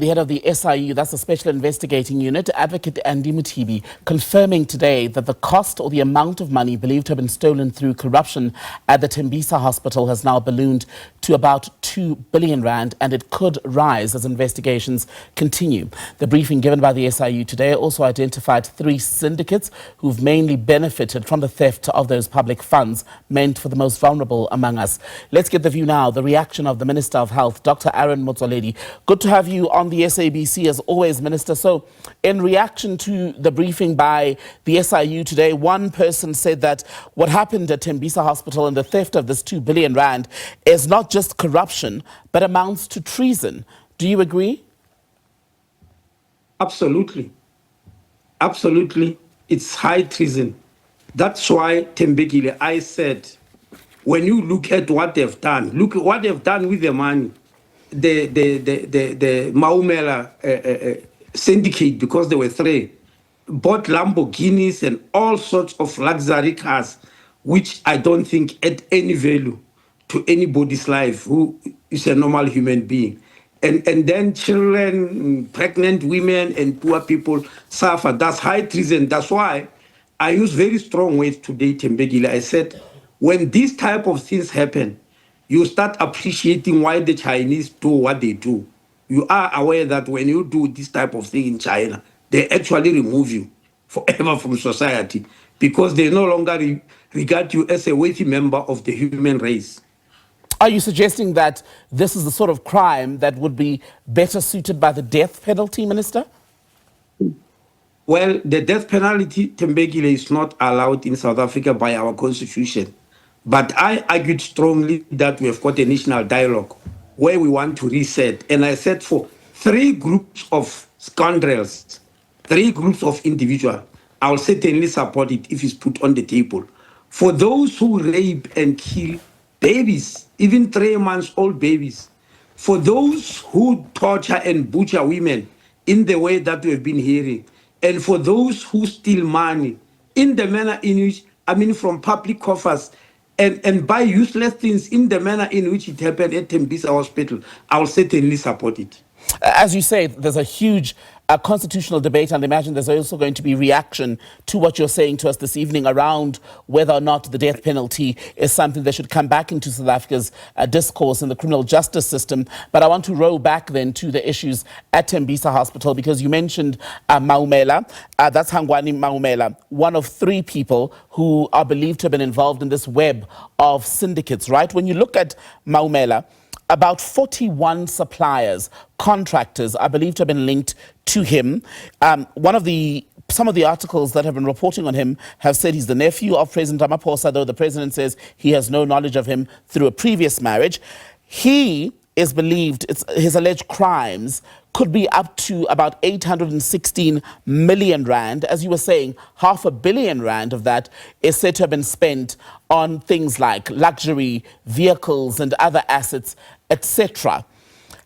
The head of the SIU, that's the Special Investigating Unit, Advocate Andy Mutibi, confirming today that the cost or the amount of money believed to have been stolen through corruption at the Tembisa Hospital has now ballooned to about 2 billion rand, and it could rise as investigations continue. The briefing given by the SIU today also identified 3 syndicates who've mainly benefited from the theft of those public funds meant for the most vulnerable among us. Let's get the view now, the reaction of the Minister of Health, Dr Aaron Motsoaledi. Good to have you on the SABC as always, Minister. So in reaction to the briefing by the SIU today, one person said that what happened at Tembisa Hospital and the theft of this 2 billion rand is not just corruption, but amounts to treason. Do you agree? Absolutely. Absolutely. It's high treason. That's why, Tembekile, I said, when you look at what they've done, look at what they've done with the money. The Maumela syndicate, because there were 3, bought Lamborghinis and all sorts of luxury cars, which I don't think add any value to anybody's life who is a normal human being. And then children, pregnant women, and poor people suffer. That's high treason. That's why I use very strong words today, Tembegile. I said, when these type of things happen, you start appreciating why the Chinese do what they do. You are aware that when you do this type of thing in China, they actually remove you forever from society because they no longer regard you as a worthy member of the human race. Are you suggesting that this is the sort of crime that would be better suited by the death penalty, Minister? Well, the death penalty, Tembegile, is not allowed in South Africa by our constitution. But I argued strongly that we have got a national dialogue where we want to reset. And I said for 3 groups of scoundrels, 3 groups of individuals, I'll certainly support it if it's put on the table. For those who rape and kill babies, even 3-month-old babies, for those who torture and butcher women in the way that we have been hearing, and for those who steal money in the manner in which, from public coffers, and buy useless things in the manner in which it happened at Tembisa Hospital, I'll certainly support it. As you say, there's a huge constitutional debate, and I imagine there's also going to be reaction to what you're saying to us this evening around whether or not the death penalty is something that should come back into South Africa's discourse in the criminal justice system. But I want to roll back then to the issues at Tembisa Hospital, because you mentioned Maumela. That's Hangwani Maumela, one of 3 people who are believed to have been involved in this web of syndicates, right? When you look at Maumela, about 41 suppliers, contractors, are believed to have been linked to him. Some of the articles that have been reporting on him have said he's the nephew of President Ramaphosa, though the president says he has no knowledge of him through a previous marriage. He is believed, his alleged crimes could be up to about 816 million rand. As you were saying, 500 million rand of that is said to have been spent on things like luxury vehicles and other assets, etc.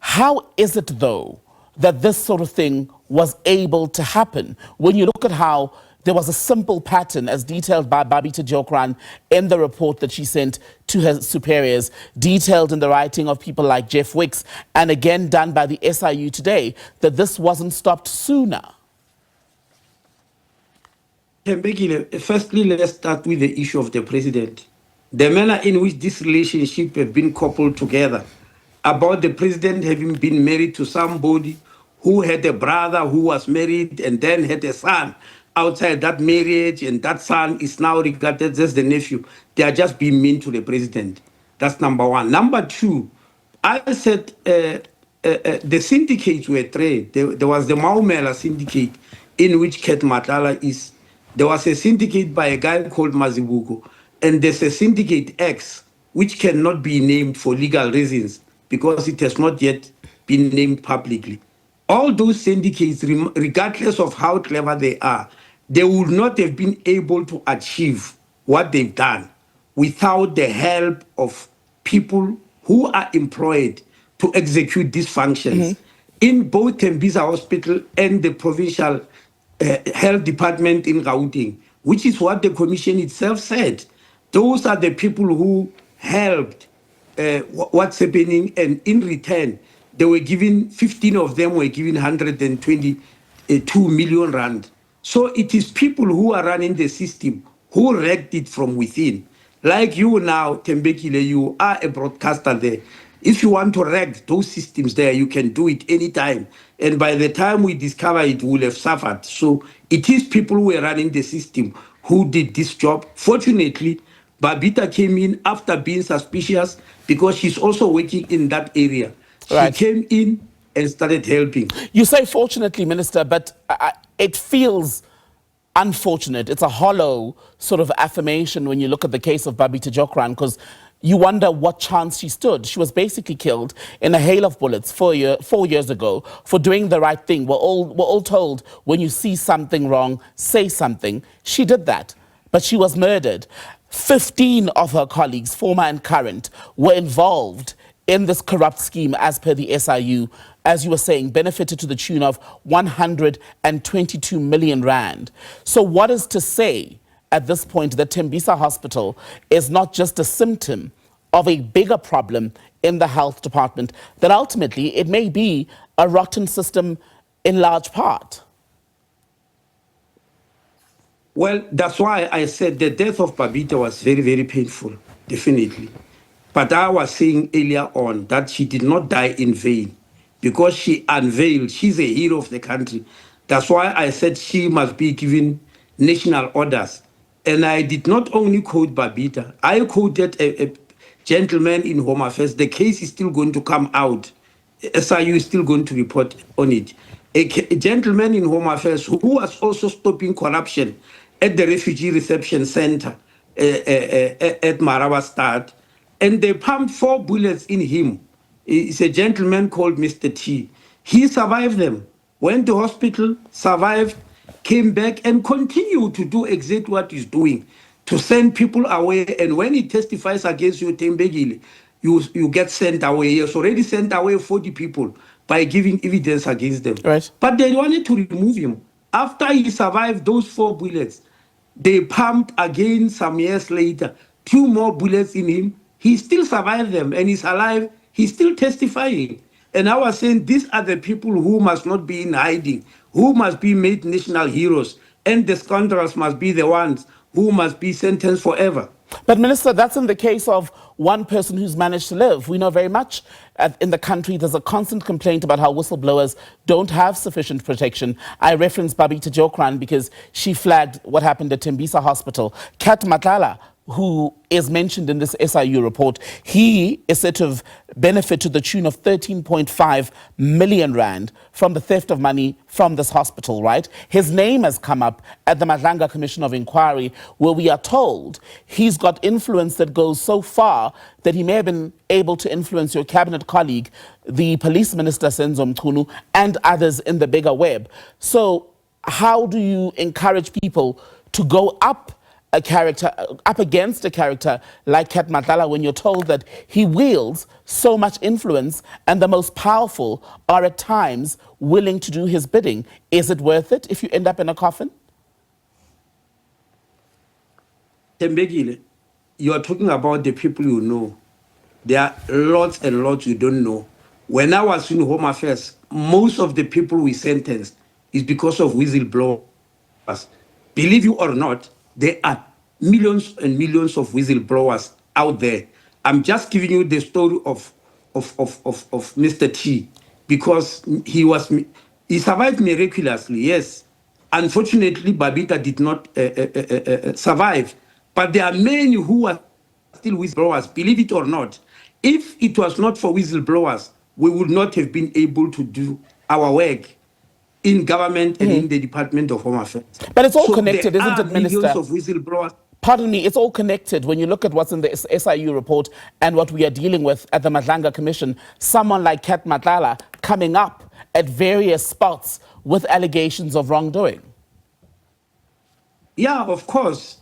How is it, though, that this sort of thing was able to happen? When you look at how there was a simple pattern, as detailed by Babita Jokran in the report that she sent to her superiors, detailed in the writing of people like Jeff Wicks, and again done by the SIU today, that this wasn't stopped sooner. Firstly, let's start with the issue of the president. The manner in which this relationship have been coupled together, about the president having been married to somebody who had a brother who was married and then had a son outside that marriage, and that son is now regarded as the nephew. They are just being mean to the president. That's number 1. Number 2, I said the syndicates were 3. There was the Maumela syndicate, in which Ket Matala is. There was a syndicate by a guy called Mazibuko, and there's a syndicate X, which cannot be named for legal reasons because it has not yet been named publicly. All those syndicates, regardless of how clever they are, they would not have been able to achieve what they've done without the help of people who are employed to execute these functions in both Tembisa Hospital and the provincial health department in Gauteng, which is what the commission itself said. Those are the people who helped what's happening, and in return, they were given, 15 of them were given 122 million rand. So it is people who are running the system who wrecked it from within. Like you now, Tembekile, you are a broadcaster there. If you want to wreck those systems there, you can do it anytime. And by the time we discover it, we'll have suffered. So it is people who are running the system who did this job. Fortunately, Babita came in after being suspicious because she's also working in that area. She Right. came in and started helping. You say fortunately, Minister, but it feels unfortunate. It's a hollow sort of affirmation when you look at the case of Babita Jokran, because you wonder what chance she stood. She was basically killed in a hail of bullets 4 years ago for doing the right thing. We're all told when you see something wrong, say something. She did that, but she was murdered. 15 of her colleagues, former and current, were involved in this corrupt scheme as per the SIU, as you were saying, benefited to the tune of 122 million rand. So what is to say at this point that Tembisa Hospital is not just a symptom of a bigger problem in the health department, that ultimately it may be a rotten system in large part? Well, that's why I said the death of Babita was very, very painful, definitely. But I was saying earlier on that she did not die in vain because she unveiled, she's a hero of the country. That's why I said she must be given national orders. And I did not only quote Babita, I quoted a gentleman in Home Affairs. The case is still going to come out. SIU is still going to report on it. A gentleman in Home Affairs who was also stopping corruption at the Refugee Reception Center at Marawastad, and they pumped 4 bullets in him. It's a gentleman called Mr. T. He survived them, went to hospital, survived, came back, and continued to do exactly what he's doing, to send people away. And when he testifies against you, Tembegile, you get sent away. He has already sent away 40 people by giving evidence against them. Right. But they wanted to remove him. After he survived those 4 bullets, they pumped again some years later, 2 more bullets in him. He still survived them and he's alive. He's still testifying. And I was saying these are the people who must not be in hiding, who must be made national heroes. And the scoundrels must be the ones who must be sentenced forever. But Minister, that's in the case of one person who's managed to live. We know very much in the country there's a constant complaint about how whistleblowers don't have sufficient protection. I referenced Babita Jokran because she flagged what happened at Tembisa Hospital. Kat Matlala, who is mentioned in this SIU report, he is said to have benefited to the tune of 13.5 million rand from the theft of money from this hospital, right? His name has come up at the Madlanga Commission of Inquiry, where we are told he's got influence that goes so far that he may have been able to influence your cabinet colleague, the police minister Senzo Mchunu, and others in the bigger web. So how do you encourage people to go up against a character like Kat Matlala when you're told that he wields so much influence and the most powerful are at times willing to do his bidding? Is it worth it if you end up in a coffin? Tembegile, you are talking about the people you know. There are lots and lots you don't know. When I was in Home Affairs, most of the people we sentenced is because of whistleblowers. Believe you or not, there are millions and millions of whistleblowers out there. I'm just giving you the story of Mr. T, because he survived miraculously, yes. Unfortunately, Babita did not survive. But there are many who are still whistleblowers, believe it or not. If it was not for whistleblowers, we would not have been able to do our work in government and in the Department of Home Affairs. But it's all connected, isn't it, Minister? Millions of whistleblowers. Pardon me, it's all connected when you look at what's in the SIU report and what we are dealing with at the Madlanga Commission. Someone like Kat Matlala coming up at various spots with allegations of wrongdoing. Yeah, of course.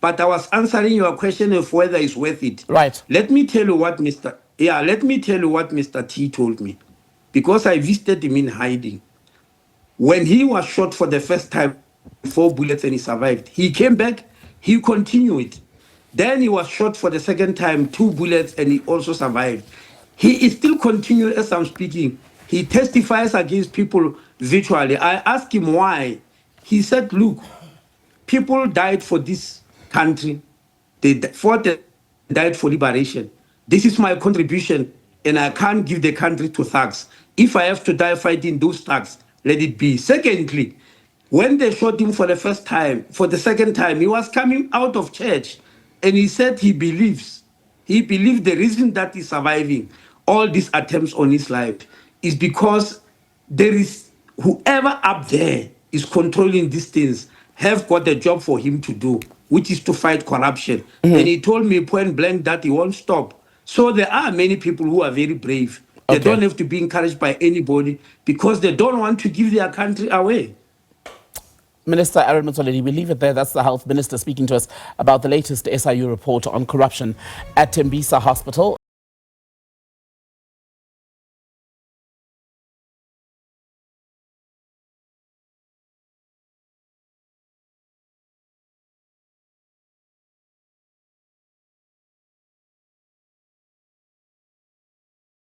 But I was answering your question of whether it's worth it. Right. Let me tell you what Mr. T told me. Because I visited him in hiding. When he was shot for the first time, 4 bullets, and he survived, he came back, he continued. Then he was shot for the second time, 2 bullets, and he also survived. He is still continuing as I'm speaking. He testifies against people virtually. I asked him why. He said, look, people died for this country. They fought and died for liberation. This is my contribution, and I can't give the country to thugs. If I have to die fighting those thugs, let it be. Secondly, when they shot him for the first time, for the second time, he was coming out of church, and he said he believes the reason that he's surviving all these attempts on his life is because there is whoever up there is controlling these things have got a job for him to do, which is to fight corruption. And he told me point blank that he won't stop. So there are many people who are very brave. They Okay. don't have to be encouraged by anybody because they don't want to give their country away. Minister Aaron Motsoaledi, we leave it there. That's the Health Minister speaking to us about the latest SIU report on corruption at Tembisa Hospital.